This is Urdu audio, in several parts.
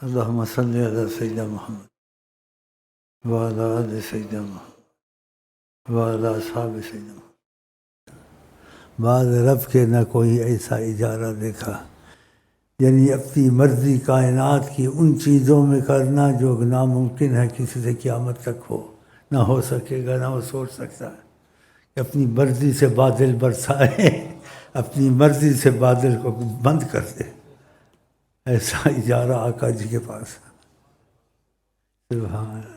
اللہم صلی علی سیدنا محمد وعلی آل سیدنا محمد وعلی اصحاب سیدنا محمد۔ بعد رب کے نہ کوئی ایسا اجارہ دیکھا، یعنی اپنی مرضی کائنات کی ان چیزوں میں کرنا جو ناممکن ہے کسی سے قیامت تک ہو، نہ ہو سکے گا، نہ وہ سوچ سکتا ہے کہ اپنی مرضی سے بادل برسائے، اپنی مرضی سے بادل کو بند کر دے۔ ایسا اجارہ آقا جی کے پاس ہے۔ سبحان اللہ۔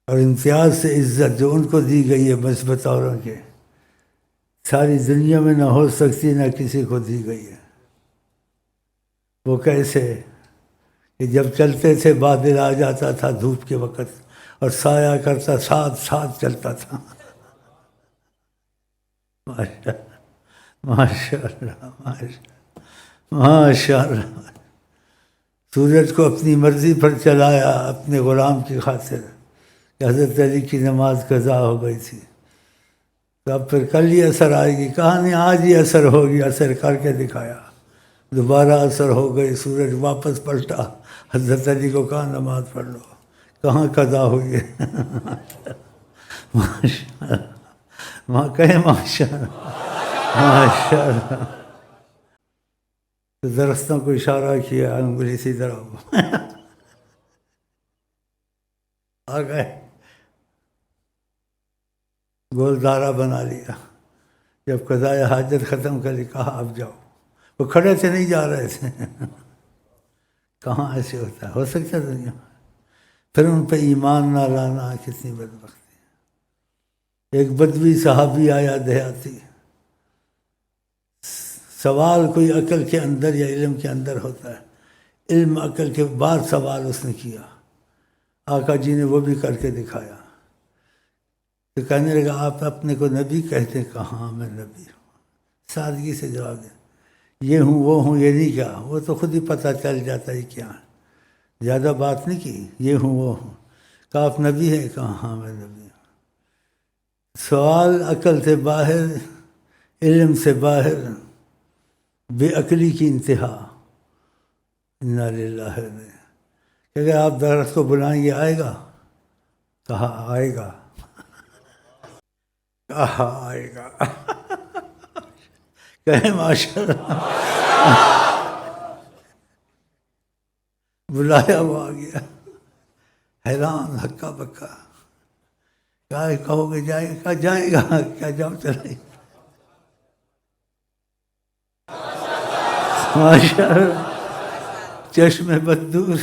اور امتیاز سے عزت جو ان کو دی گئی ہے مثبت اوروں کے، ساری دنیا میں نہ ہو سکتی، نہ کسی کو دی گئی ہے۔ وہ کیسے کہ جب چلتے تھے بادل آ جاتا تھا دھوپ کے وقت، اور سایہ کرتا ساتھ ساتھ چلتا تھا۔ ماشاء اللہ ماشاء اللہ۔ سورج کو اپنی مرضی پر چلایا اپنے غلام کی خاطر کہ حضرت علی کی نماز قضا ہو گئی تھی، تو اب پھر کل ہی اثر آئے گی، کہا نہیں آج ہی اثر ہوگی، اثر کر کے دکھایا۔ دوبارہ اثر ہو گئی، سورج واپس پلٹا، حضرت علی کو کہا نماز پڑھ لو، کہاں قضا ہوئی ہے۔ ماشاء اللہ، وہاں کہیں ماشاء اللہ ماشاء اللہ۔ تو درختوں کو اشارہ کیا، انگلی اسی طرح آ گئے، گولدارہ بنا لیا۔ جب قضائے حاجت ختم کری کہا اب جاؤ، وہ کھڑے تھے نہیں جا رہے تھے۔ کہاں ایسے ہوتا ہے، ہو سکتا ہے دنیا میں؟ پھر ان پہ ایمان نہ لانا کتنی بدبختی ہے۔ ایک بدوی صحابی آیا دیہاتی، سوال کوئی عقل کے اندر یا علم کے اندر ہوتا ہے، علم عقل کے بعد سوال اس نے کیا، آقا جی نے وہ بھی کر کے دکھایا۔ تو کہنے لگا آپ اپنے کو نبی کہتے ہیں؟ کہا ہاں میں نبی ہوں۔ سادگی سے جواب دیں، یہ ہوں وہ ہوں یہ نہیں کہا، وہ تو خود ہی پتہ چل جاتا ہے کیا ہے، زیادہ بات نہیں کی، یہ ہوں وہ ہوں۔ کہا آپ نبی ہیں؟ کہا ہاں میں نبی ہوں۔ سوال عقل سے باہر، علم سے باہر، بے عقلی کی انتہا۔ انا للہ کہ اگر آپ درخت کو بلائیں گے آئے گا؟ کہا آئے گا، کہا آئے گا۔ کہے ماشاء اللہ، بلایا وہ آ گیا، حیران ہکا بکا، کیا کہو گے جائے گا؟ کہا جائے گا، کیا جاؤ چلے۔ ماشاء اللہ، چشم بددور